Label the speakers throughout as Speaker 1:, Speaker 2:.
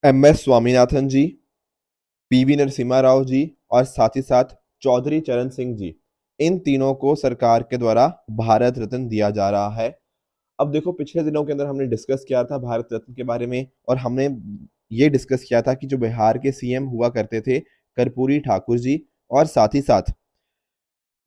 Speaker 1: MS Swaminathan जी, PV Narasimha Rao ji और साथ ही साथ चौधरी चरण सिंह जी, इन तीनों को सरकार के द्वारा भारत रत्न दिया जा रहा है। अब देखो, पिछले दिनों के अंदर हमने डिस्कस किया था भारत रत्न के बारे में, और हमने ये डिस्कस किया था कि जो बिहार के सीएम हुआ करते थे, कर्पूरी ठाकुर जी, और साथ ही साथ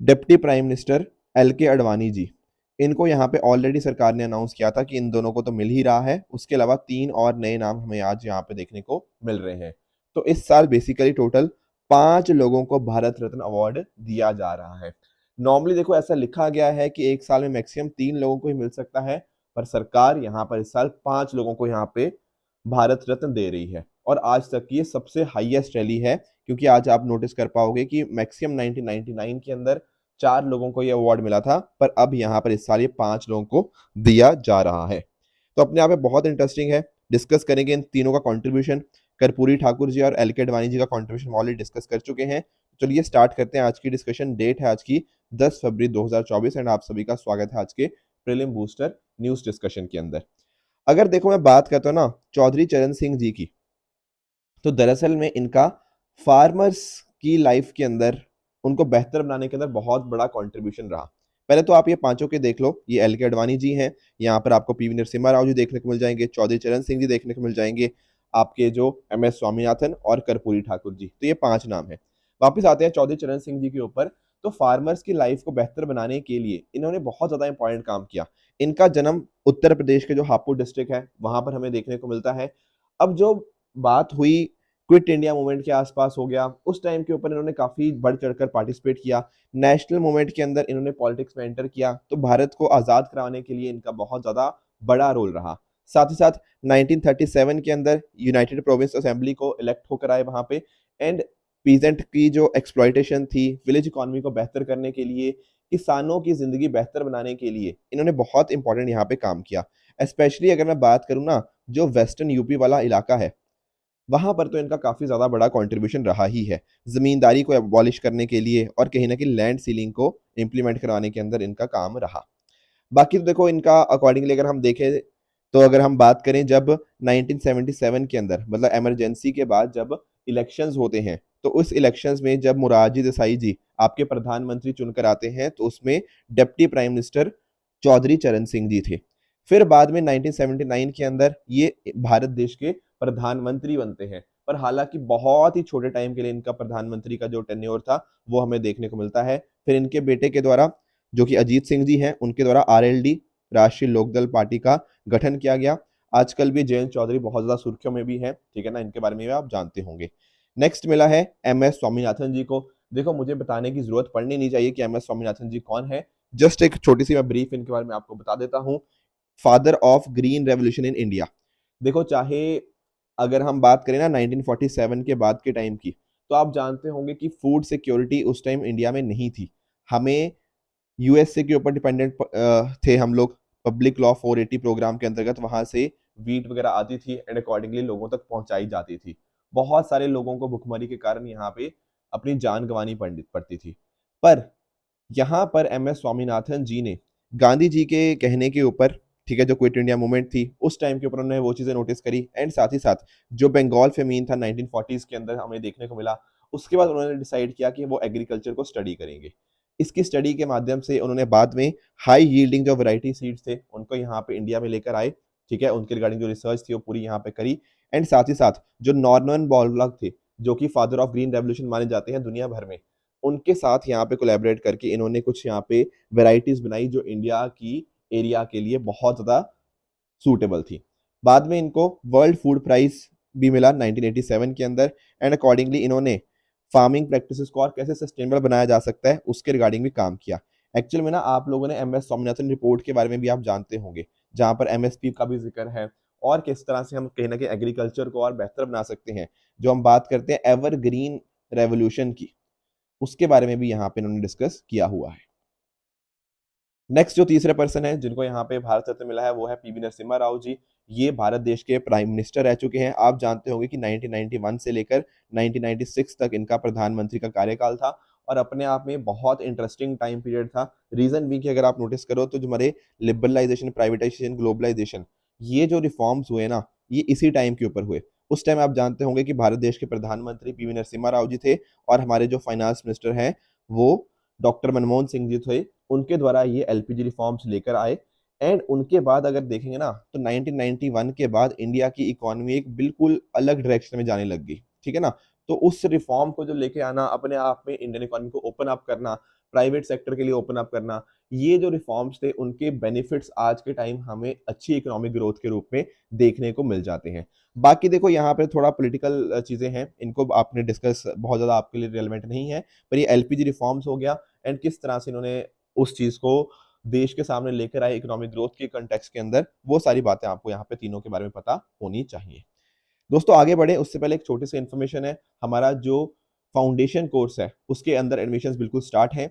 Speaker 1: deputy prime minister LK Advani ji, इनको यहाँ पे ऑलरेडी सरकार ने अनाउंस किया था कि इन दोनों को तो मिल ही रहा है। उसके अलावा 3 और नए नाम हमें आज यहाँ पे देखने को मिल रहे हैं। तो इस साल बेसिकली टोटल 5 लोगों को भारत रत्न अवार्ड दिया जा रहा है। नॉर्मली देखो, ऐसा लिखा गया है कि एक साल में मैक्सिमम 3 लोगों को ही मिल सकता है, पर सरकार यहाँ पर इस साल 5 लोगों को यहाँ पे भारत रत्न दे रही है, और आज तक की ये सबसे हाईएस्ट रैली है। क्योंकि आज आप नोटिस कर पाओगे कि मैक्सिमम 1999 के अंदर 4 लोगों को ये अवार्ड मिला था, पर अब यहाँ पर इस साल ये 5 लोगों को दिया जा रहा है। तो अपने आप में बहुत इंटरेस्टिंग है। डिस्कस करेंगे इन तीनों का कंट्रीब्यूशन। कर्पूरी ठाकुर जी और LK अडवाणी जी का कंट्रीब्यूशन ऑलरेडी डिस्कस कर चुके हैं। चलिए स्टार्ट करते हैं आज की डिस्कशन। डेट है आज की 10 फरवरी 2024, एंड आप सभी का स्वागत है आज के प्रीलिम बूस्टर न्यूज डिस्कशन के अंदर। अगर देखो, मैं बात करता हूँ ना चौधरी चरण सिंह जी की, तो दरअसल में इनका फार्मर्स की लाइफ के अंदर, उनको बेहतर बनाने के अंदर बहुत बड़ा कंट्रीब्यूशन रहा। पहले तो आप ये पांचों के देख लो। ये LK अडवाणी जी हैं, यहाँ पर आपको PV नरसिम्हा राव जी देखने को मिल जाएंगे, चौधरी चरण सिंह जी देखने को मिल जाएंगे, आपके जो MS स्वामीनाथन और कर्पूरी ठाकुर जी। तो ये 5 नाम है। वापिस आते हैं चौधरी चरण सिंह जी के ऊपर। तो फार्मर्स की लाइफ को बेहतर बनाने के लिए इन्होंने बहुत ज्यादा इंपॉर्टेंट काम किया। इनका जन्म उत्तर प्रदेश के जो हापुड़ डिस्ट्रिक्ट है, वहां पर हमें देखने को मिलता है। अब जो बात हुई क्विट इंडिया मूवमेंट के आसपास हो गया, उस टाइम के ऊपर इन्होंने काफी बढ़ चढ़कर पार्टिसिपेट किया। नेशनल मूवमेंट के अंदर इन्होंने पॉलिटिक्स में एंटर किया, तो भारत को आजाद कराने के लिए इनका बहुत ज्यादा बड़ा रोल रहा। साथ ही साथ 1937 के अंदर यूनाइटेड प्रोविंस असेंबली को इलेक्ट होकर आए वहां पे। एंड पीजेंट की जो एक्सप्लॉयटेशन थी, विलेज इकोनॉमी को बेहतर करने के लिए, किसानों की जिंदगी बेहतर बनाने के लिए इन्होंने बहुत इंपॉर्टेंट यहाँ पे काम किया। स्पेशली अगर मैं बात करूँ ना, जो वेस्टर्न यूपी वाला इलाका है, वहां पर तो इनका काफी ज्यादा बड़ा कंट्रीब्यूशन रहा ही है। जमींदारी को एबॉलिश करने के लिए और कहीं ना कहीं लैंड सीलिंग को इंप्लीमेंट करवाने के अंदर इनका काम रहा। बाकी तो देखो, इनका अकॉर्डिंगली अगर हम देखें, तो अगर हम बात करें जब 1977 के अंदर, मतलब इमरजेंसी के बाद जब इलेक्शंस होते हैं, तो उस इलेक्शंस में जब मोरारजी देसाई जी आपके प्रधानमंत्री चुनकर आते हैं, तो उसमें डिप्टी प्राइम मिनिस्टर चौधरी चरण सिंह जी थे। फिर बाद में 1979 के अंदर ये भारत देश के प्रधानमंत्री बनते हैं। पर हालांकि बहुत ही छोटे टाइम के लिए इनका प्रधानमंत्री का जो टेन्योर था, वो हमें देखने को मिलता है। फिर इनके बेटे के द्वारा, जो कि अजीत सिंह जी हैं, उनके द्वारा RLD, राष्ट्रीय लोकदल पार्टी का गठन किया गया। आजकल भी जयंत चौधरी बहुत ज्यादा सुर्खियों में भी है, ठीक है ना, इनके बारे में भी आप जानते होंगे। नेक्स्ट मिला है MS स्वामीनाथन जी को। देखो, मुझे बताने की जरूरत पड़नी नहीं चाहिए कि MS स्वामीनाथन जी कौन है। जस्ट एक छोटी सी मैं ब्रीफ इनके बारे में आपको बता देता हूँ। Father of green revolution in India. देखो, चाहे अगर हम बात करें ना 1947 के बाद के टाइम की, तो आप जानते होंगे कि फूड सिक्योरिटी उस टाइम इंडिया में नहीं थी। हमें USA के ऊपर डिपेंडेंट थे हम लोग। पब्लिक लॉ 480 प्रोग्राम के अंतर्गत वहां से वीट वगैरह आती थी, एंड अकॉर्डिंगली लोगों तक पहुंचाई जाती थी। बहुत सारे लोगों को भुखमरी के कारण यहाँ पे अपनी जान गंवानी पड़ती थी। पर यहाँ पर MS स्वामीनाथन जी ने गांधी जी के कहने के ऊपर, ठीक है, जो क्विट इंडिया मूवमेंट थी उस टाइम के ऊपर, उन्होंने वो चीजें नोटिस करी। एंड साथ ही साथ जो बंगाल फेमीन था 1940s के अंदर हमें देखने को मिला, उसके बाद उन्होंने डिसाइड किया कि वो एग्रीकल्चर को स्टडी करेंगे। इसकी स्टडी के माध्यम से उन्होंने बाद में हाई यील्डिंग जो वैरायटी सीड्स थे उनको यहाँ पे इंडिया में लेकर आए, ठीक है। उनके रिगार्डिंग जो रिसर्च थी वो पूरी यहाँ पे करी। एंड साथ ही साथ जो नॉर्मन बोरलॉग थे, जो कि फादर ऑफ ग्रीन रेवोल्यूशन माने जाते हैं दुनिया भर में, उनके साथ यहाँ पे कोलैबोरेट करके इन्होंने कुछ यहाँ पे वेराइटीज बनाई जो इंडिया की एरिया के लिए बहुत ज्यादा सूटेबल थी। बाद में इनको वर्ल्ड फूड प्राइज भी मिला 1987 के अंदर। एंड अकॉर्डिंगली इन्होंने फार्मिंग प्रैक्टिसेस को और कैसे सस्टेनेबल बनाया जा सकता है उसके रिगार्डिंग भी काम किया। एक्चुअल में ना, आप लोगों ने MS स्वामीनाथन रिपोर्ट के बारे में भी आप जानते होंगे, जहां पर MSP का भी जिक्र है, और किस तरह से हम कहीं ना कहीं एग्रीकल्चर को और बेहतर बना सकते हैं। जो हम बात करते हैं एवरग्रीन रेवोल्यूशन की, उसके बारे में भी यहाँ पे इन्होंने डिस्कस किया हुआ है। नेक्स्ट जो तीसरे पर्सन है जिनको यहाँ पे भारत रत्न मिला है, वो है PV नरसिम्हा राव जी। ये भारत देश के प्राइम मिनिस्टर रह चुके हैं। आप जानते होंगे कि 1991 से लेकर 1996 तक इनका प्रधानमंत्री का कार्यकाल था, और अपने आप में बहुत इंटरेस्टिंग टाइम पीरियड था। रीजन भी कि अगर आप नोटिस करो, तो जो हमारे लिबरलाइजेशन, प्राइवेटाइजेशन, ग्लोबलाइजेशन, ये जो रिफॉर्म्स हुए ना, ये इसी टाइम के ऊपर हुए। उस टाइम आप जानते होंगे कि भारत देश के प्रधानमंत्री पीवी नरसिम्हा राव जी थे और हमारे जो फाइनेंस मिनिस्टर हैं वो डॉक्टर मनमोहन सिंह जी थे। उनके द्वारा ये एलपीजी रिफॉर्म्स लेकर आए एंड उनके बाद अगर देखेंगे ना तो 1991 के बाद इंडिया की इकोनॉमी एक बिल्कुल अलग डायरेक्शन में जाने लग गई, ठीक है ना। तो उस रिफॉर्म को जो लेके आना, अपने आप में इंडियन इकोनॉमी को ओपन अप करना, प्राइवेट सेक्टर के लिए ओपन अप करना, ये जो रिफॉर्म्स थे उनके बेनिफिट्स आज के टाइम हमें अच्छी इकोनॉमिक ग्रोथ के रूप में देखने को मिल जाते हैं। बाकी देखो यहाँ पे थोड़ा पॉलिटिकल चीजें हैं, इनको आपने डिस्कस बहुत ज्यादा आपके लिए रिलेवेंट नहीं है, पर ये एलपीजी रिफॉर्म्स हो गया एंड किस तरह से इन्होंने उस चीज को देश के सामने लेकर आए इकोनॉमिक ग्रोथ के कंटेक्स्ट के अंदर, वो सारी बातें आपको यहाँ पे तीनों के बारे में पता होनी चाहिए। दोस्तों आगे बढ़े उससे पहले एक छोटी सी इन्फॉर्मेशन है, हमारा जो फाउंडेशन कोर्स है उसके अंदर एडमिशंस बिल्कुल स्टार्ट है।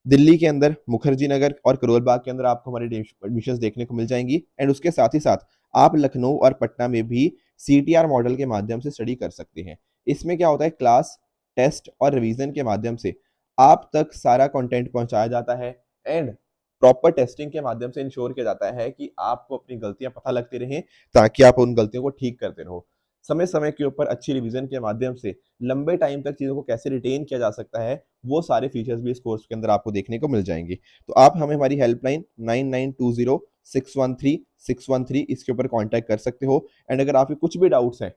Speaker 1: दिल्ली के अंदर मुखर्जी नगर और करोल बाग के अंदर आपको हमारी एडमिशंस देखने को मिल जाएंगी एंड उसके साथ ही साथ आप लखनऊ और पटना में भी सीटीआर मॉडल के माध्यम से स्टडी कर सकते हैं। इसमें क्या होता है, क्लास, टेस्ट और रिवीजन के माध्यम से आप तक सारा कंटेंट पहुंचाया जाता है एंड प्रॉपर टेस्टिंग के माध्यम से इंश्योर किया जाता है कि आपको अपनी गलतियां पता लगती रहें ताकि आप उन गलतियों को ठीक करते रहो। समय समय के ऊपर अच्छी रिवीजन के माध्यम से लंबे टाइम तक चीजों को कैसे रिटेन किया जा सकता है, वो सारे फीचर्स भी इस कोर्स के अंदर आपको देखने को मिल जाएंगे। तो आप हमें हमारी हेल्पलाइन 9920613613 इसके ऊपर कांटेक्ट कर सकते हो एंड अगर आपके कुछ भी डाउट्स हैं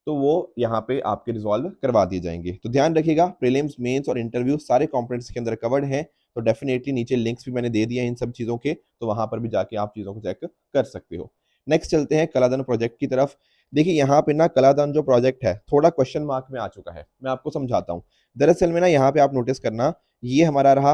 Speaker 1: तो वो यहाँ पे आपके रिजॉल्व करवा दिए जाएंगे। तो ध्यान रखिएगा, प्रीलिम्स, मेंस और इंटरव्यू सारे कंपोनेंट्स के अंदर कवर्ड हैं, तो डेफिनेटली नीचे लिंक्स भी मैंने दे दिए हैं इन सब चीजों के, तो वहां पर भी जाके आप चीजों को चेक कर सकते हो। नेक्स्ट चलते हैं कलादान प्रोजेक्ट की तरफ। देखिए यहाँ पे ना कलादान जो प्रोजेक्ट है थोड़ा क्वेश्चन मार्क में आ चुका है, मैं आपको समझाता हूँ। दरअसल में ना यहाँ पे आप नोटिस करना, ये हमारा रहा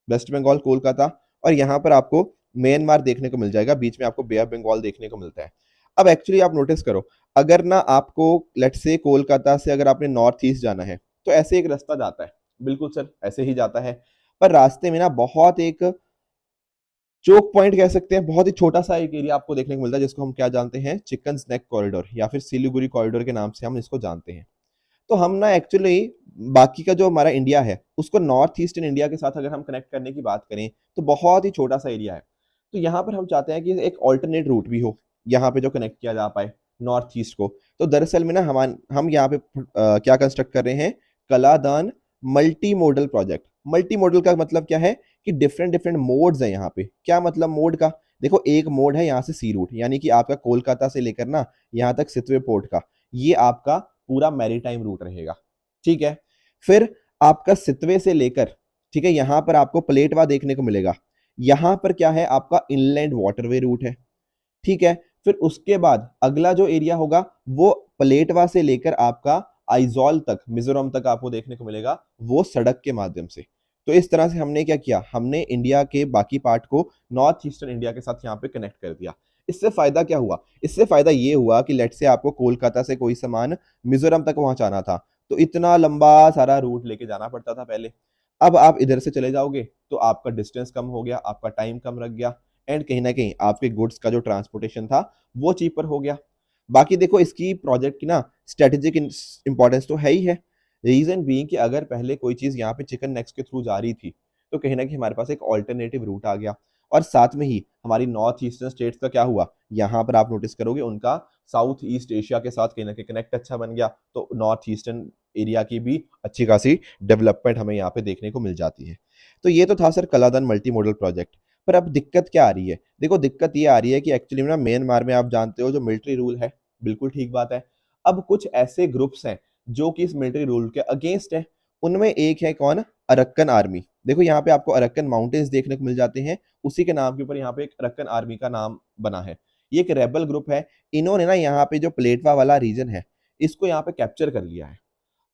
Speaker 1: वेस्ट बंगाल कोलकाता और यहाँ पर आपको म्यांमार देखने को मिल जाएगा, बीच में आपको बे ऑफ बंगाल देखने को मिलता है। अब एक्चुअली आप नोटिस करो, अगर ना आपको लेट्स से कोलकाता से अगर आपने नॉर्थ ईस्ट जाना है तो ऐसे एक रास्ता जाता है, बिल्कुल सर ऐसे ही जाता है, पर रास्ते में ना बहुत एक चोक पॉइंट कह सकते हैं, बहुत ही छोटा सा एक एरिया आपको देखने को मिलता है जिसको हम क्या जानते हैं, चिकन स्नैक कॉरिडोर या फिर सिलीगुड़ी कॉरिडोर के नाम से हम इसको जानते हैं। तो हम ना एक्चुअली बाकी का जो हमारा इंडिया है उसको नॉर्थ ईस्टर्न इंडिया के साथ अगर हम कनेक्ट करने की बात करें तो बहुत ही छोटा सा एरिया है। तो यहाँ पर हम चाहते हैं कि एक ऑल्टरनेट रूट भी हो यहाँ पे जो कनेक्ट किया जा पाए नॉर्थ ईस्ट को। तो दरअसल में ना हम यहाँ पे क्या कंस्ट्रक्ट कर रहे हैं, Kaladan multi modal project. Multi modal का मतलब क्या है कि डिफरेंट डिफरेंट मोड्स हैं यहाँ पे। क्या मतलब मोड का, देखो एक मोड है यहाँ से सी रूट, यानी कि आपका कोलकाता से लेकर ना यहाँ तक सितवे पोर्ट का, ये आपका पूरा मैरीटाइम रूट रहेगा, ठीक है। फिर आपका सितवे से लेकर, ठीक है, यहां पर आपको प्लेटवा देखने को मिलेगा, यहां पर क्या है आपका इनलैंड वाटरवे रूट है, ठीक है। फिर उसके बाद अगला जो एरिया होगा वो प्लेटवा से लेकर आपका आइजॉल तक, मिजोरम तक आपको देखने को मिलेगा, वो सड़क के माध्यम से। तो इस तरह से हमने क्या किया, हमने इंडिया के बाकी पार्ट को नॉर्थ ईस्टर्न इंडिया के साथ यहाँ पे कनेक्ट कर दिया। इससे फायदा क्या हुआ, इससे फायदा ये हुआ कि लेट से आपको कोलकाता से कोई सामान मिजोरम तक पहुंचाना था तो इतना लंबा सारा रूट लेके जाना पड़ता था पहले। अब आप इधर से चले जाओगे तो आपका डिस्टेंस कम हो गया, आपका टाइम कम लग गया एंड कहीं ना कहीं आपके गुड्स का जो ट्रांसपोर्टेशन था वो चीपर हो गया। बाकी देखो इसकी प्रोजेक्ट की ना स्ट्रेटेजिक इंपॉर्टेंस तो है ही है। रीजन बीइंग कि अगर पहले कोई चीज यहाँ पे चिकन नेक्स के थ्रू जा रही थी तो कहीं ना कहीं हमारे पास एक ऑल्टरनेटिव रूट आ गया और साथ में ही हमारी नॉर्थ ईस्टर्न स्टेट्स का क्या हुआ, यहाँ पर आप नोटिस करोगे उनका साउथ ईस्ट एशिया के साथ कहीं ना कहीं कनेक्ट अच्छा बन गया, तो नॉर्थ ईस्टर्न एरिया की भी अच्छी खासी डेवलपमेंट हमें यहाँ पे देखने को मिल जाती है। तो ये तो था sir Kaladan multi modal project. पर अब दिक्कत क्या आ रही है, देखो दिक्कत ये आ रही है कि एक्चुअली ना म्यांमार में आप जानते हो जो मिलिट्री रूल है, बिल्कुल ठीक बात है। अब कुछ ऐसे ग्रुप्स हैं जो कि इस मिलिट्री रूल के अगेंस्ट है, उनमें एक है कौन, अरक्कन आर्मी। देखो यहाँ पे आपको अरक्कन माउंटेन्स देखने को मिल जाते हैं, उसी के नाम के ऊपर यहाँ पे एक अरक्कन आर्मी का नाम बना है। ये एक रेबल ग्रुप है, इन्होंने ना यहाँ पे जो प्लेटवा वाला रीजन है इसको यहाँ पे कैप्चर कर लिया है।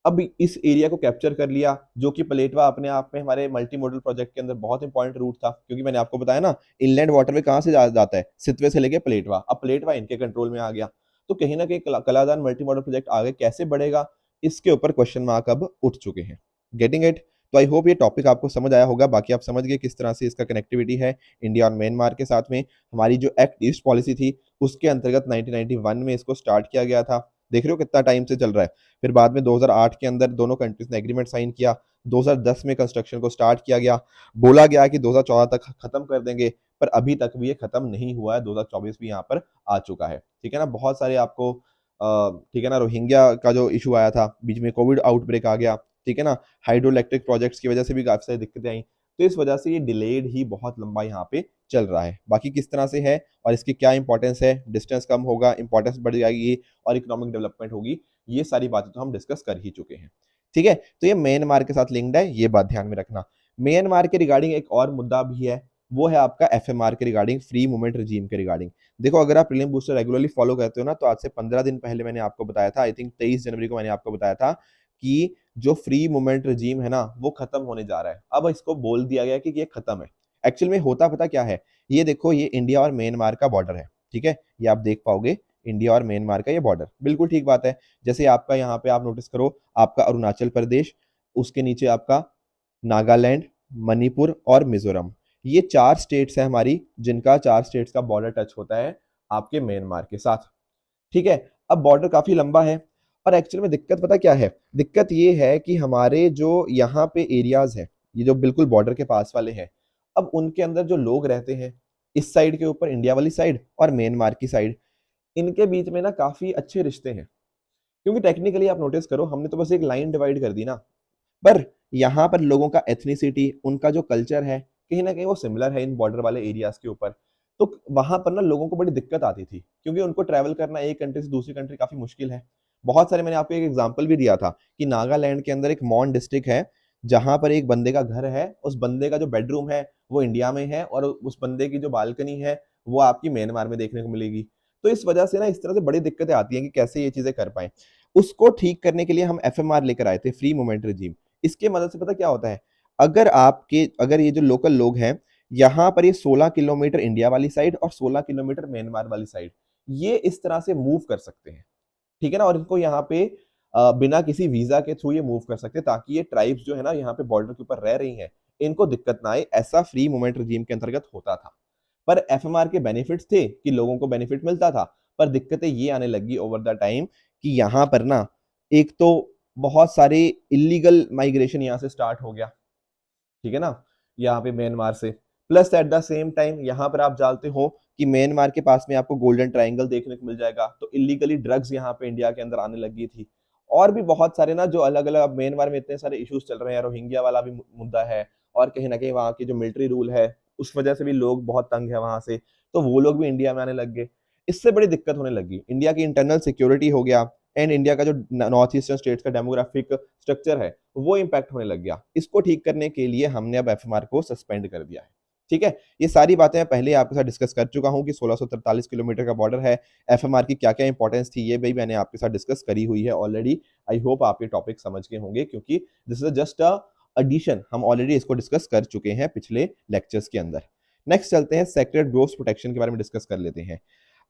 Speaker 1: अब इस एरिया को कैप्चर कर लिया, जो कि प्लेटवा अपने आप में हमारे मल्टी मॉडल प्रोजेक्ट के अंदर बहुत इंपॉर्टेंट रूट था, क्योंकि मैंने आपको बताया ना इनलैंड वाटरवे कहाँ से जाता है, सितवे से लेके प्लेटवा। अब प्लेटवा इनके कंट्रोल में आ गया, तो कहीं ना कहीं कलादान मल्टी मॉडल प्रोजेक्ट आगे कैसे बढ़ेगा इसके ऊपर क्वेश्चन मार्क अब उठ चुके हैं। Getting it? तो आई होप ये टॉपिक आपको समझ आया होगा। बाकी आप समझ गए किस तरह से इसका कनेक्टिविटी है इंडिया और म्यांमार के साथ में। हमारी जो एक्ट ईस्ट पॉलिसी थी उसके अंतर्गत 1991 में इसको स्टार्ट किया गया था। देख रहे हो कितना टाइम से चल रहा है। फिर बाद में 2008 के अंदर दोनों कंट्रीज ने एग्रीमेंट साइन किया, 2010 में कंस्ट्रक्शन को स्टार्ट किया गया, बोला गया कि 2014 तक खत्म कर देंगे, पर अभी तक भी ये खत्म नहीं हुआ है, 2024 भी यहाँ पर आ चुका है, ठीक है ना। बहुत सारे आपको ठीक है ना, रोहिंग्या का जो इशू आया था, बीच में कोविड आउटब्रेक आ गया, ठीक है ना, हाइड्रो इलेक्ट्रिक प्रोजेक्ट्स की वजह से भी काफी सारी दिक्कतें आई। तो इस वजह से ये डिलेड ही बहुत लंबा यहाँ पे चल रहा है। बाकी किस तरह से है और इसकी क्या इंपॉर्टेंस है, डिस्टेंस कम होगा, इंपॉर्टेंस बढ़ जाएगी और इकोनॉमिक डेवलपमेंट होगी, ये सारी बातें तो हम डिस्कस कर ही चुके हैं। ठीक है, तो ये म्यांमार के साथ लिंक्ड है, ये बात ध्यान में रखना। म्यांमार के रिगार्डिंग एक और मुद्दा भी है, वो है आपका एफएमआर के रिगार्डिंग, फ्री मूवमेंट रिजीम के रिगार्डिंग। देखो अगर आप प्रीलिम बूस्टर रेगुलरली फॉलो करते हो ना, तो आज से 15 दिन पहले मैंने आपको बताया था, आई थिंक 23 जनवरी को मैंने आपको बताया था कि जो फ्री मूवमेंट रिजीम है ना, वो खत्म होने जा रहा है। अब इसको बोल दिया गया कि ये खत्म है। एक्चुअल में होता पता क्या है, ये देखो, ये इंडिया और म्यांमार का बॉर्डर है, ठीक है, ये आप देख पाओगे, इंडिया और म्यांमार का ये बॉर्डर, बिल्कुल ठीक बात है। जैसे आपका यहाँ पे आप नोटिस करो, आपका अरुणाचल प्रदेश, उसके नीचे आपका नागालैंड, मणिपुर और मिजोरम, ये 4 स्टेट्स हैं हमारी, जिनका 4 स्टेट्स का बॉर्डर टच होता है आपके म्यांमार के साथ। ठीक है, अब बॉर्डर काफी लंबा है और एक्चुअल में दिक्कत पता क्या है, दिक्कत ये है कि हमारे जो यहाँ पे एरियाज है, ये जो बिल्कुल बॉर्डर के पास वाले हैं, अब उनके अंदर जो लोग रहते हैं, इस साइड के ऊपर इंडिया वाली साइड और म्यांमार की साइड, इनके बीच में ना काफी अच्छे रिश्ते हैं। क्योंकि टेक्निकली आप नोटिस करो, हमने तो बस एक लाइन डिवाइड कर दी ना, पर यहाँ पर लोगों का एथनिसिटी, उनका जो कल्चर है, कहीं ना कहीं वो सिमिलर है इन बॉर्डर वाले एरियाज के ऊपर। तो वहां पर ना लोगों को बड़ी दिक्कत आती थी, क्योंकि उनको ट्रैवल करना एक कंट्री से दूसरी कंट्री काफी मुश्किल है। बहुत सारे, मैंने आपको एक एग्जांपल भी दिया था कि नागालैंड के अंदर एक मॉन डिस्ट्रिक्ट है, जहां पर एक बंदे का घर है, उस बंदे का जो बेडरूम है वो इंडिया में है और उस बंदे की जो बालकनी है वो आपकी म्यांमार में देखने को मिलेगी। तो इस वजह से ना इस तरह से बड़ी दिक्कतें आती हैं कि कैसे ये चीजें कर पाए। उसको ठीक करने के लिए हम एफएमआर लेकर आए थे, फ्री मूवमेंट रिजीम। इसके मदद से पता क्या होता है, अगर ये जो लोकल लोग हैं, यहाँ पर ये 16 किलोमीटर इंडिया वाली साइड और 16 किलोमीटर म्यांमार वाली साइड, ये इस तरह से मूव कर सकते हैं, ठीक है ना, और इनको यहाँ पे बिना किसी वीजा के थ्रू ये मूव कर सकते हैं, ताकि ये ट्राइब्स जो है ना यहाँ पे बॉर्डर के ऊपर रह रही हैं, इनको दिक्कत ना आए। ऐसा फ्री मूवमेंट रिजीम के अंतर्गत होता था। पर एफएमआर के बेनिफिट्स थे कि लोगों को बेनिफिट मिलता था, पर दिक्कतें ये आने लगी ओवर द टाइम कि यहाँ पर ना, एक तो बहुत सारे इलीगल माइग्रेशन यहाँ से स्टार्ट हो गया, ठीक है ना, यहाँ पे म्यांमार से। Plus at the same time यहाँ पर आप जानते हो कि म्यांमार के पास में आपको गोल्डन ट्रायंगल देखने को मिल जाएगा, तो इलीगली ड्रग्स यहाँ पे इंडिया के अंदर आने लगी थी। और भी बहुत सारे ना जो अलग अलग, म्यांमार में इतने सारे इश्यूज चल रहे हैं, रोहिंग्या वाला भी मुद्दा है, और कहीं ना कहीं वहाँ की जो मिलिट्री रूल है, उस वजह से भी लोग बहुत तंग है वहां से, तो वो लोग भी इंडिया में आने लग गए। इससे बड़ी दिक्कत होने लगी, इंडिया की इंटरनल सिक्योरिटी हो गया, एंड इंडिया का जो नॉर्थ ईस्टर्न स्टेट्स का डेमोग्राफिक स्ट्रक्चर है वो इंपैक्ट होने लग गया। इसको ठीक करने के लिए हमने अब एफएमआर को सस्पेंड कर दिया है। ठीक है, ये सारी बातें मैं पहले आपके साथ डिस्कस कर चुका हूं कि 1643 किलोमीटर का बॉर्डर है, एफएमआर की क्या क्या इंपॉर्टेंस थी, ये भी मैंने आपके साथ डिस्कस करी हुई है ऑलरेडी। आई होप आप ये टॉपिक समझ गए होंगे, क्योंकि this is just a addition, हम ऑलरेडी इसको डिस्कस कर चुके हैं पिछले लेक्चर्स के अंदर। नेक्स्ट चलते हैं, सेक्रेड ग्रोव्स प्रोटेक्शन के बारे में डिस्कस कर लेते हैं।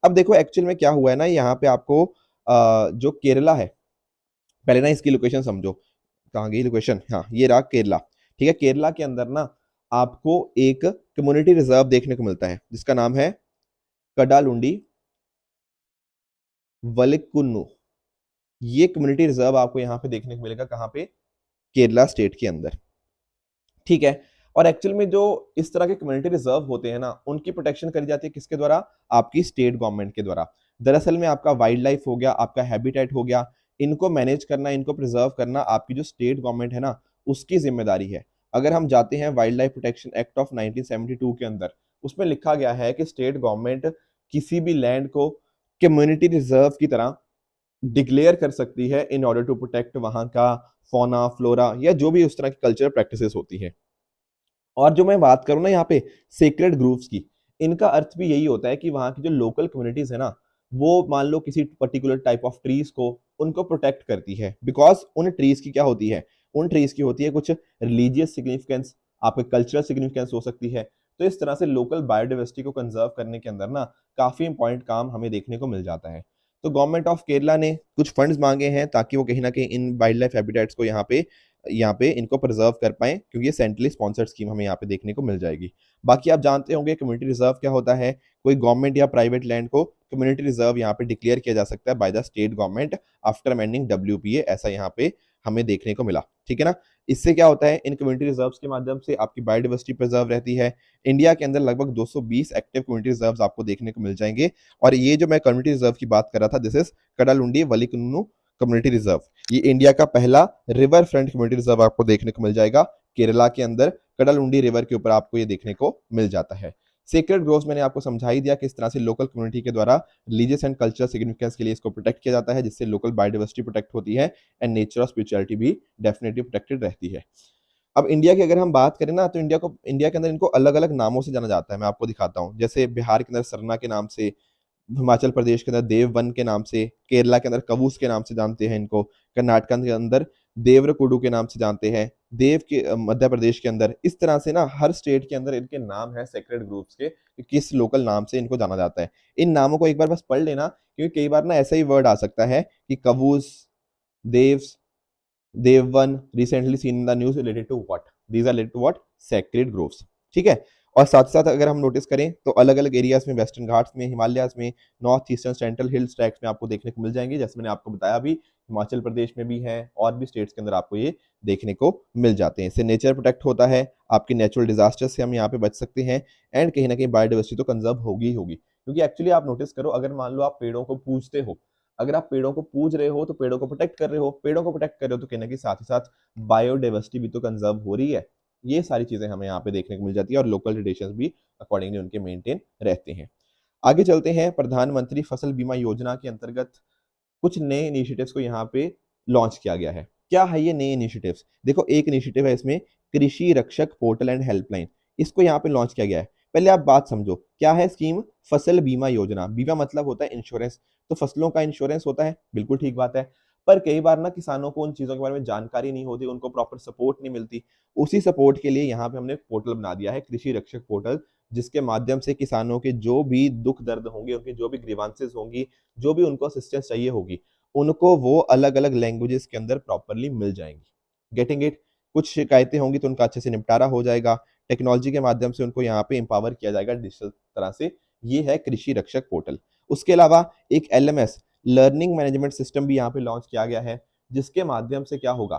Speaker 1: अब देखो एक्चुअल में क्या हुआ है ना, यहाँ पे आपको जो केरला है, पहले ना इसकी लोकेशन समझो, कहाँ गई लोकेशन, हाँ ये रहा केरला। ठीक है, केरला के अंदर ना आपको एक कम्युनिटी रिजर्व देखने को मिलता है, जिसका नाम है कडालुंडी वलिकुन्नू। ये कम्युनिटी रिजर्व आपको यहाँ पे देखने को मिलेगा, कहाँ पे, केरला स्टेट के अंदर। ठीक है, और एक्चुअल में जो इस तरह के कम्युनिटी रिजर्व होते हैं ना, उनकी प्रोटेक्शन करी जाती है किसके द्वारा, आपकी स्टेट गवर्नमेंट के द्वारा। दरअसल में आपका वाइल्ड लाइफ हो गया, आपका हैबिटेट हो गया, इनको मैनेज करना, इनको प्रिजर्व करना आपकी जो स्टेट गवर्नमेंट है ना, उसकी जिम्मेदारी है। अगर हम जाते हैं wild life protection act of 1972 के अंदर, उसमें लिखा गया है कि स्टेट गवर्नमेंट किसी भी लैंड को कम्युनिटी रिजर्व की तरह डिक्लेयर कर सकती है इन ऑर्डर टू प्रोटेक्ट वहां का फौना फ्लोरा, या जो भी उस तरह की कल्चरल प्रैक्टिसेस होती है। और जो मैं बात करूं ना यहाँ पे सेक्रेड ग्रुप्स की, इनका अर्थ भी यही होता है कि वहाँ की जो लोकल कम्युनिटीज है ना, वो मान लो किसी पर्टिकुलर टाइप ऑफ ट्रीज को, उनको प्रोटेक्ट करती है, बिकॉज उन ट्रीज की क्या होती है, उन ट्रीज की होती है कुछ रिलीजियस सिग्निफिकेंस, आपके कल्चरल सिग्निफिकेंस हो सकती है। तो इस तरह से लोकल बायोडाइवर्सिटी को कंजर्व करने के अंदर ना काफी इंपॉर्टेंट काम हमें देखने को मिल जाता है। तो गवर्नमेंट ऑफ केरला ने कुछ फंड्स मांगे हैं, ताकि वो कहीं ना कहीं इन वाइल्ड लाइफ हैबिटेट्स को यहाँ पे इनको प्रिजर्व कर पाए, क्योंकि ये सेंट्रली स्पॉन्सर्ड स्कीम हमें यहाँ पे देखने को मिल जाएगी। बाकी आप जानते होंगे कम्युनिटी रिजर्व क्या होता है, कोई गवर्नमेंट या प्राइवेट लैंड को कम्युनिटी रिजर्व यहाँ पे डिक्लेयर किया जा सकता है by the state government after amending WPA, ऐसा यहाँ पे हमें देखने को मिला, ठीक है ना। इससे क्या होता है, इन कम्युनिटी रिजर्व्स के माध्यम से आपकी बायोडाइवर्सिटी प्रिजर्व रहती है। इंडिया के अंदर लगभग 220 एक्टिव कम्युनिटी रिजर्व्स आपको देखने को मिल जाएंगे। और ये जो मैं कम्युनिटी रिजर्व की बात कर रहा था, दिस इज कडालुंडी वलिकुन्नु कम्युनिटी रिजर्व। ये इंडिया का पहला रिवर फ्रंट कम्युनिटी रिजर्व आपको देखने को मिल जाएगा। केरला के अंदर कडालुंडी रिवर के ऊपर आपको ये देखने को मिल जाता है। सेक्रेड ग्रोव्स मैंने आपको समझा ही दिया किस तरह से लोकल कम्युनिटी के द्वारा रिलीजियस एंड कल्चरल सिग्निफिकेंस के लिए इसको प्रोटेक्ट किया जाता है, जिससे लोकल बायोडाइवर्सिटी प्रोटेक्ट होती है एंड नेचर और स्पिरिचुअलिटी भी डेफिनेटली प्रोटेक्टेड रहती है। अब इंडिया की अगर हम बात करें ना, तो इंडिया के अंदर इनको अलग अलग नामों से जाना जाता है। मैं आपको दिखाता हूँ, जैसे बिहार के अंदर सरना के नाम से, हिमाचल प्रदेश के अंदर देववन के नाम से, केरला के अंदर कवूस के नाम से जानते हैं इनको, कर्नाटक के अंदर देवरकुडू के नाम से जानते हैं, देव के मध्य प्रदेश के अंदर। इस तरह से ना हर स्टेट के अंदर इनके नाम है सेक्रेड ग्रुप्स के, किस लोकल नाम से इनको जाना जाता है। इन नामों को एक बार बस पढ़ लेना, क्योंकि कई बार ना ऐसा ही वर्ड आ सकता है कि कवूस, देव्स, देववन recently seen in the news related to what, these are related to what, sacred groves, ठीक है। और साथ साथ अगर हम नोटिस करें तो अलग अलग एरियाज में, वेस्टर्न घाट्स में, हिमालयाज में, north eastern central hills tracks में आपको देखने को मिल जाएंगे। जैसे मैंने आपको बताया अभी, हिमाचल प्रदेश में भी है और भी स्टेट्स के अंदर आपको ये देखने को मिल जाते हैं। इससे नेचर प्रोटेक्ट होता है, आपके नेचुरल डिजास्टर से हम यहाँ पे बच सकते हैं, एंड कहीं ना कहीं बायोडाइवर्सिटी तो कंजर्व होगी ही होगी। क्योंकि एक्चुअली आप नोटिस करो, अगर मान लो आप पेड़ों को पूजते हो, अगर आप पेड़ों को पूज रहे हो तो पेड़ों को प्रोटेक्ट कर रहे हो, पेड़ों को प्रोटेक्ट कर रहे हो तो कहीं ना कहीं साथ ही साथ बायोडाइवर्सिटी भी तो कंजर्व हो रही है। ये सारी चीजें हमें यहाँ पे देखने को मिल जाती है, और लोकल ट्रेडिशंस भी अकॉर्डिंगली उनके मेंटेन रहते हैं। आगे चलते हैं, प्रधानमंत्री फसल बीमा योजना के अंतर्गत कुछ नए इनिशिएटिव्स को यहाँ पे लॉन्च किया गया है। क्या है ये नए इनिशिएटिव्स? देखो, एक इनिशिएटिव है इसमें कृषि रक्षक पोर्टल एंड हेल्पलाइन, इसको यहाँ पे लॉन्च किया गया है। पहले आप बात समझो, क्या है स्कीम? फसल बीमा योजना। बीमा मतलब होता है इंश्योरेंस, तो फसलों का इंश्योरेंस होता है, बिल्कुल ठीक बात है। पर कई बार ना किसानों को उन चीजों के बारे में जानकारी नहीं होती, उनको प्रॉपर सपोर्ट नहीं मिलती। उसी सपोर्ट के लिए यहाँ पे हमने पोर्टल बना दिया है, कृषि रक्षक पोर्टल, जिसके माध्यम से किसानों के जो भी दुख दर्द होंगे, उनकी जो भी ग्रीवांसेस होंगी, जो भी उनको असिस्टेंस चाहिए होगी, उनको वो अलग अलग लैंग्वेजेस के अंदर प्रॉपरली मिल जाएंगी। Getting it? कुछ शिकायतें होंगी तो उनका अच्छे से निपटारा हो जाएगा, टेक्नोलॉजी के माध्यम से उनको यहाँ पे एम्पावर किया जाएगा डिजिटल तरह से। ये है कृषि रक्षक पोर्टल। उसके अलावा एक LMS लर्निंग मैनेजमेंट सिस्टम भी यहाँ पे लॉन्च किया गया है, जिसके माध्यम से क्या होगा,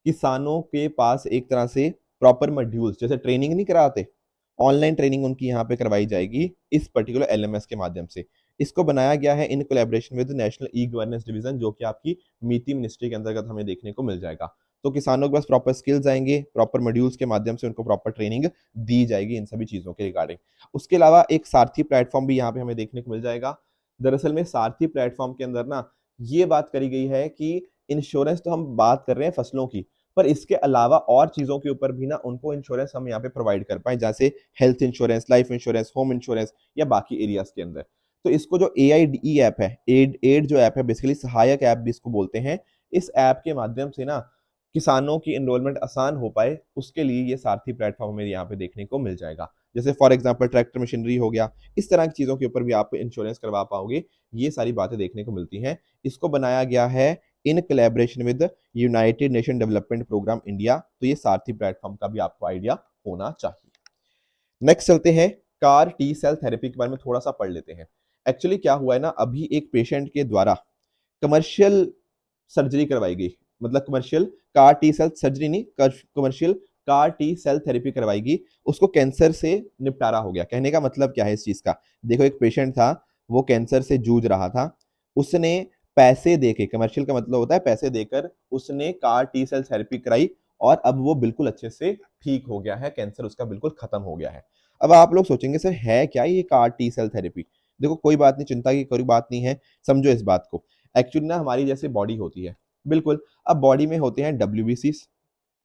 Speaker 1: किसानों के पास एक तरह से प्रॉपर मॉड्यूल्स, जैसे ट्रेनिंग नहीं कराते, ऑनलाइन ट्रेनिंग उनकी यहाँ पे करवाई जाएगी इस पर्टिकुलर LMS के माध्यम से। इसको बनाया गया है in collaboration with national e governance division, जो कि आपकी मीति मिनिस्ट्री के अंतर्गत हमें देखने को मिल जाएगा। तो किसानों के पास प्रॉपर स्किल्स आएंगे, प्रॉपर मॉड्यूल्स के माध्यम से उनको प्रॉपर ट्रेनिंग दी जाएगी इन सभी चीजों के रिगार्डिंग। उसके अलावा एक सारथी प्लेटफॉर्म भी यहाँ पे हमें देखने को मिल जाएगा। दरअसल में सारथी प्लेटफॉर्म के अंदर ना ये बात करी गई है कि इंश्योरेंस तो हम बात कर रहे हैं फसलों की, पर इसके अलावा और चीजों के ऊपर भी ना उनको इंश्योरेंस हम यहाँ पे प्रोवाइड कर पाए, जैसे health insurance, life insurance, home insurance या बाकी एरियाज के अंदर। तो इसको जो AIDE ऐप है, एड जो ऐप है, बेसिकली सहायक ऐप भी इसको बोलते हैं, इस ऐप के माध्यम से ना किसानों की एनरोलमेंट आसान हो पाए, उसके लिए ये सारथी प्लेटफॉर्म में यहाँ पे देखने को मिल जाएगा। जैसे फॉर एग्जांपल ट्रैक्टर मशीनरी हो गया, इस तरह की चीजों के ऊपर भी आप इंश्योरेंस करवा पाओगे। ये सारी बातें देखने को मिलती हैं। इसको बनाया गया है in collaboration with United Nation Development Programme India. तो ये सारथी प्लेटफॉर्म का भी आपको आइडिया होना चाहिए। नेक्स्ट चलते हैं, कार टी सेल थेरेपी के बारे में थोड़ा सा पढ़ लेते हैं। एक्चुअली क्या हुआ है ना, अभी एक पेशेंट के द्वारा कमर्शियल सर्जरी करवाई गई, मतलब commercial car T cell surgery नहीं, commercial car T cell therapy करवाई गई। उसको कैंसर से निपटारा हो गया। कहने का मतलब क्या है इस चीज का? देखो, एक पेशेंट था, वो कैंसर से जूझ रहा था, उसने पैसे देके, कमर्शियल का मतलब होता है पैसे देकर, उसने कार टी सेल थेरेपी कराई और अब वो बिल्कुल अच्छे से ठीक हो गया है, कैंसर उसका बिल्कुल खत्म हो गया है। अब आप लोग सोचेंगे सर है क्या ये कार टी सेल थेरेपी? देखो, कोई बात नहीं, चिंता की कोई बात नहीं है। समझो इस बात को, एक्चुअली ना हमारी जैसे बॉडी होती है, बिल्कुल, अब बॉडी में होते हैं WBCs,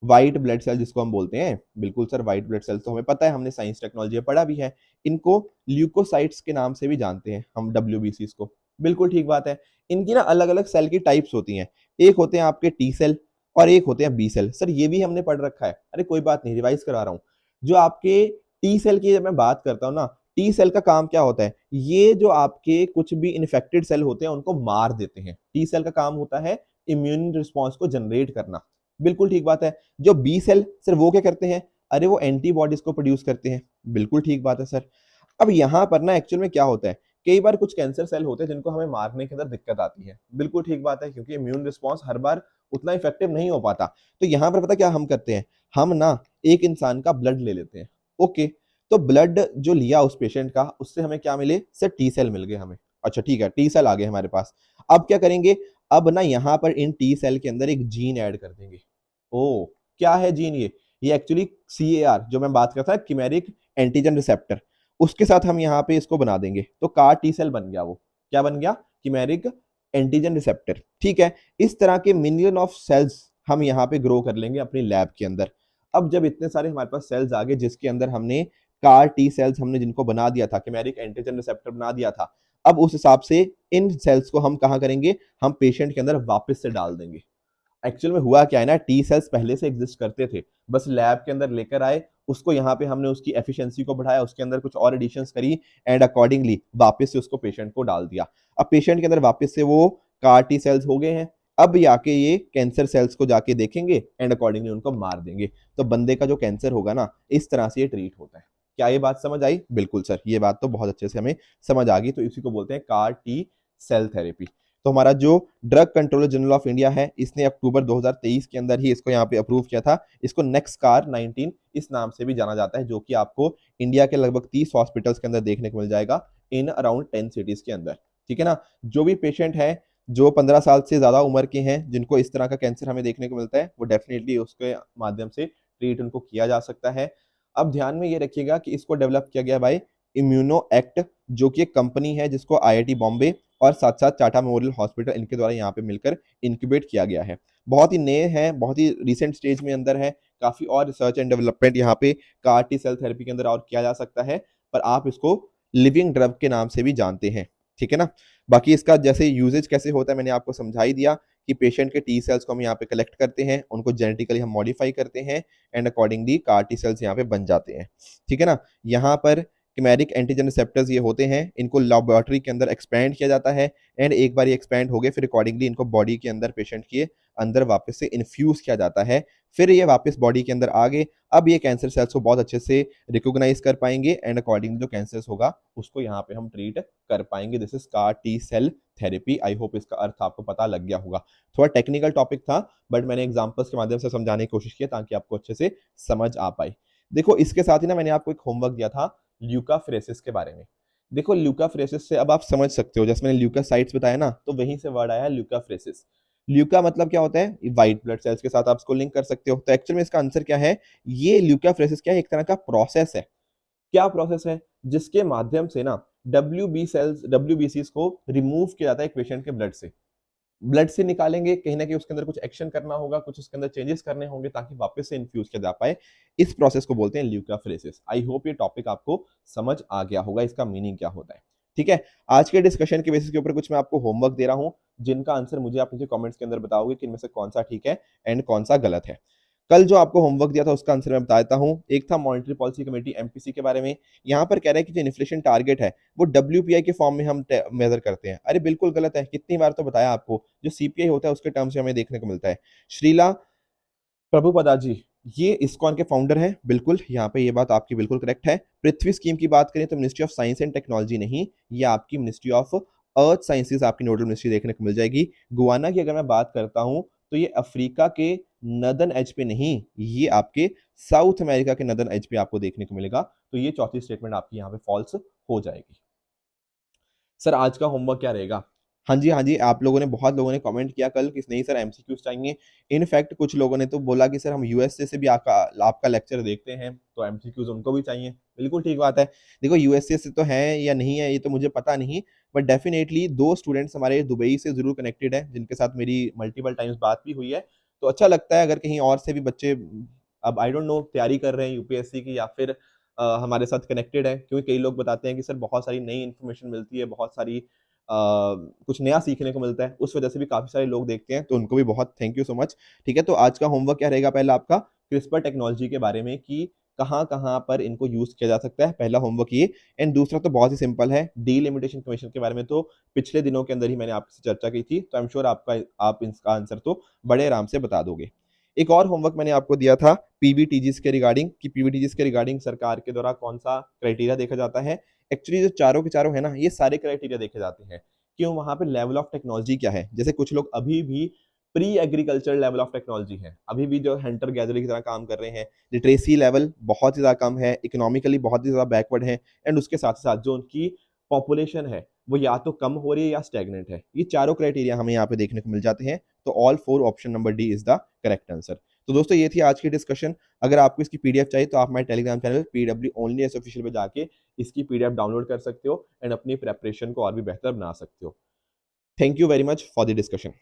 Speaker 1: व्हाइट ब्लड सेल जिसको हम बोलते हैं। बिल्कुल सर, व्हाइट ब्लड सेल तो हमें पता है, हमने साइंस टेक्नोलॉजी में पढ़ा भी है। इनको ल्यूकोसाइट्स के नाम से भी जानते हैं हम, WBCs को। बिल्कुल ठीक बात है। इनकी ना अलग अलग सेल की टाइप्स होती हैं। एक होते हैं आपके टी सेल और एक होते हैं बी सेल। सर ये भी हमने पढ़ रखा है, अरे कोई बात नहीं, रिवाइज करा रहा हूँ। जो आपके टी सेल की जब मैं बात करता हूँ ना, टी सेल का काम क्या होता है? ये जो आपके कुछ भी इन्फेक्टेड सेल होते हैं उनको मार देते हैं। टी सेल का काम होता है इम्यून रिस्पॉन्स को जनरेट करना। बिल्कुल ठीक बात है। जो बी सेल, सर वो क्या करते हैं? अरे वो एंटीबॉडीज को प्रोड्यूस करते हैं। बिल्कुल ठीक बात है सर। अब यहाँ पर ना एक्चुअल में क्या होता है, कई बार कुछ कैंसर सेल होते हैं जिनको हमें मारने के अंदर दिक्कत आती है, बिल्कुल ठीक बात है, क्योंकि इम्यून रिस्पॉन्स हर बार उतना इफेक्टिव नहीं हो पाता। तो यहाँ पर पता क्या हम करते हैं, हम ना एक इंसान का ब्लड ले लेते हैं। ओके, तो ब्लड जो लिया उस पेशेंट का, उससे हमें क्या मिले सर, टी सेल मिल गए हमें। अच्छा ठीक है, टी सेल आ गए हमारे पास। अब क्या करेंगे, अब ना यहाँ पर इन टी सेल के अंदर एक जीन ऐड कर देंगे। ओ, क्या है जीन, ये एक्चुअली CAR जो मैं बात करता था, किमेरिक एंटीजन रिसेप्टर, उसके साथ हम यहाँ पे इसको बना देंगे, तो कार टी सेल बन गया। वो क्या बन गया, किमेरिक एंटीजन रिसेप्टर। ठीक है, इस तरह के मिलियन ऑफ सेल्स हम यहाँ पे ग्रो कर लेंगे अपनी लैब के अंदर। अब जब इतने सारे हमारे पास सेल्स आ गए, जिसके अंदर हमने कार टी सेल्स हमने जिनको बना दिया था, किमेरिक एंटीजन रिसेप्टर बना दिया था, अब उस हिसाब से इन सेल्स को हम कहाँ करेंगे, हम पेशेंट के अंदर वापस से डाल देंगे। एक्चुअल में हुआ क्या है ना, टी सेल्स पहले से एग्जिस्ट करते थे, बस लैब के अंदर लेकर आए उसको, यहाँ पे हमने उसकी एफिशिएंसी को बढ़ाया, उसके अंदर कुछ और एडिशंस करी, एंड अकॉर्डिंगली वापस से उसको पेशेंट को डाल दिया। अब पेशेंट के अंदर वापस से वो कार टी सेल्स हो गए हैं। अब जाके ये कैंसर सेल्स को जाके देखेंगे एंड अकॉर्डिंगली उनको मार देंगे। तो बंदे का जो कैंसर होगा ना, इस तरह से ये ट्रीट होता है। क्या ये बात समझ आई? बिल्कुल सर, ये बात तो बहुत अच्छे से हमें समझ आ गई। तो इसी को बोलते हैं कार टी सेल थेरेपी। तो हमारा जो drug controller general of India है, इसने अक्टूबर 2023 के अंदर ही इसको यहाँ पे अप्रूव किया था। इसको नेक्सकार 19 इस नाम से भी जाना जाता है, जो कि आपको इंडिया के लगभग 30 हॉस्पिटल्स के अंदर देखने को मिल जाएगा, इन अराउंड 10 सिटीज के अंदर। ठीक है ना, जो भी पेशेंट है जो 15 साल से ज्यादा उम्र के हैं, जिनको इस तरह का कैंसर हमें देखने को मिलता है, वो डेफिनेटली उसके माध्यम से ट्रीट उनको किया जा सकता है। अब ध्यान में ये रखिएगा कि इसको डेवलप किया गया बाय इम्यूनो एक्ट, जो कि एक कंपनी है जिसको IIT बॉम्बे और साथ साथ टाटा मेमोरियल हॉस्पिटल, इनके द्वारा यहाँ पे मिलकर इंक्यूबेट किया गया है। बहुत ही नए हैं, बहुत ही रिसेंट स्टेज में अंदर है, काफी और रिसर्च एंड डेवलपमेंट यहाँ पे कार टी सेल थेरेपी के अंदर और किया जा सकता है, पर आप इसको लिविंग ड्रग के नाम से भी जानते हैं। ठीक है ना, बाकी इसका जैसे यूजेज कैसे होता है मैंने आपको समझा ही दिया, कि पेशेंट के टी सेल्स को हम यहाँ पे कलेक्ट करते हैं, उनको जेनेटिकली हम मॉडिफाई करते हैं, and accordingly car T cells यहाँ पे बन जाते हैं। ठीक है ना, यहाँ पर किमेरिक एंटीजन रिसेप्टर्स ये होते हैं, इनको लैबोरेटरी के अंदर एक्सपैंड किया जाता है, एंड एक बार ये एक्सपैंड हो गए फिर अकॉर्डिंगली इनको बॉडी के अंदर पेशेंट के अंदर वापस से इन्फ्यूज किया जाता है, फिर ये वापस बॉडी के अंदर आ गए। अब ये कैंसर सेल्स को बहुत अच्छे से रिकॉग्नाइज कर पाएंगे, एंड अकॉर्डिंगली जो कैंसर होगा उसको यहाँ पे हम ट्रीट कर पाएंगे। This is CAR T cell therapy. I hope इसका अर्थ आपको पता लग गया होगा। थोड़ा टेक्निकल टॉपिक था, बट मैंने एग्जाम्पल्स के माध्यम से समझाने की कोशिश की ताकि आपको अच्छे से समझ आ पाए। देखो, इसके साथ ही ना मैंने आपको एक होमवर्क दिया था ल्यूकाफ्रेसिस के बारे में। देखो, ल्यूकाफ्रेसिस से अब आप समझ सकते हो, जैसे मैंने ल्यूकासाइट्स बताया ना, तो वहीं से वर्ड आया ल्यूकाफ्रेसिस। ल्यूका मतलब क्या होता है, व्हाइट ब्लड सेल्स के साथ आप इसको लिंक कर सकते हो। तो एक्चुअल में इसका आंसर क्या है, ये ल्यूकाफ्रेसिस क्या है, एक तरह का प्रोसेस है। क्या प्रोसेस है, जिसके माध्यम से ना WBCs को रिमूव किया जाता है एक पेशेंट के ब्लड से। ब्लड से निकालेंगे, कहीं ना कहीं उसके अंदर कुछ एक्शन करना होगा, कुछ उसके अंदर चेंजेस करने होंगे ताकि वापस से इन्फ्यूज किया जा पाए। इस प्रोसेस को बोलते हैं ल्यूकाफ्रेसिस। आई होप ये टॉपिक आपको समझ आ गया होगा, इसका मीनिंग क्या होता है। ठीक है, आज के डिस्कशन के बेसिस के ऊपर कुछ मैं आपको होमवर्क दे रहा हूं, जिनका आंसर मुझे आप मुझे कमेंट्स के अंदर बताओगे कि इनमें से कौन सा ठीक है एंड कौन सा गलत है। कल जो आपको होमवर्क दिया था उसका आंसर मैं बता देता हूं। एक था मॉनेटरी पॉलिसी कमेटी MPC के बारे में। यहाँ पर कह रहा है कि जो इन्फ्लेशन टारगेट है वो WPI के फॉर्म में हम मेजर करते हैं। अरे बिल्कुल गलत है, कितनी बार तो बताया आपको, जो CPI होता है उसके टर्म्स में हमें देखने को मिलता है। श्रीला प्रभुपदा जी, ये इस्कॉन के फाउंडर हैं, बिल्कुल यहाँ पे ये बात आपकी बिल्कुल करेक्ट है। पृथ्वी स्कीम की बात करें तो ministry of science and technology नहीं, ये आपकी मिनिस्ट्री ऑफ अर्थ साइंसेज आपकी नोडल मिनिस्ट्री देखने को मिल जाएगी। गुआना की अगर मैं बात करता हूं तो ये अफ्रीका के नदर्न एज पे नहीं, ये आपके साउथ अमेरिका के नदर्न एज पे आपको देखने को मिलेगा। तो ये चौथी स्टेटमेंट आपकी यहाँ पे फॉल्स हो जाएगी। सर आज का होमवर्क क्या रहेगा? हाँ जी, हाँ जी, आप लोगों ने बहुत लोगों ने कमेंट किया कल कि नहीं सर MCQs चाहिए। इनफैक्ट कुछ लोगों ने तो बोला कि सर हम USA से भी आपका लेक्चर देखते हैं, तो MCQs उनको भी चाहिए। बिल्कुल ठीक बात है। देखो, USA से तो है या नहीं है ये तो मुझे पता नहीं, बट डेफिनेटली 2 स्टूडेंट्स हमारे दुबई से जरूर कनेक्टेड है, जिनके साथ मेरी मल्टीपल टाइम्स बात भी हुई है। तो अच्छा लगता है अगर कहीं और से भी बच्चे, अब आई डोंट नो, तैयारी कर रहे हैं UPSC की या फिर हमारे साथ कनेक्टेड है, क्योंकि कई लोग बताते हैं कि सर बहुत सारी नई इन्फॉर्मेशन मिलती है, बहुत सारी कुछ नया सीखने को मिलता है, उस वजह से भी काफी सारे लोग देखते हैं, तो उनको भी बहुत थैंक यू सो मच। ठीक है, तो आज का होमवर्क क्या रहेगा, पहला आपका क्रिस्पर टेक्नोलॉजी के बारे में कि कहाँ कहाँ पर इनको यूज किया जा सकता है, पहला होमवर्क ये। एंड दूसरा तो बहुत ही सिंपल है, डीलिमिटेशन कमीशन के बारे में तो पिछले दिनों के अंदर ही मैंने आपसे चर्चा की थी, तो आई एम श्योर आप इसका आंसर तो बड़े आराम से बता दोगे। एक और होमवर्क मैंने आपको दिया था PBTGs के रिगार्डिंग, कि PBTGs के रिगार्डिंग सरकार के द्वारा कौन सा क्राइटेरिया देखा जाता है, एक्चुअली जो चारों के चारों है ना, ये सारे क्राइटेरिया देखे जाते हैं कि वहाँ पे लेवल ऑफ टेक्नोलॉजी क्या है। जैसे कुछ लोग अभी भी pre agriculture level of technology है, अभी भी जो हंटर गैदर की तरह काम कर रहे हैं, लिटरेसी लेवल बहुत ही ज़्यादा कम है, इकोनॉमिकली बहुत ही ज़्यादा बैकवर्ड है, एंड उसके साथ साथ जो उनकी पॉपुलेशन है वो या तो कम हो रही है या स्टेगनेंट है। ये चारों क्राइटेरिया हमें यहाँ पे देखने को मिल जाते हैं। तो all four option number D is the correct answer. तो दोस्तों ये थी आज की डिस्कशन। अगर आपको इसकी पीडीएफ चाहिए तो आप हमारे Telegram channel PW only IAS official पे जाके इसकी पीडीएफ डाउनलोड कर सकते हो एंड अपनी प्रेपरेशन को और भी बेहतर बना सकते हो। Thank you very much for the discussion.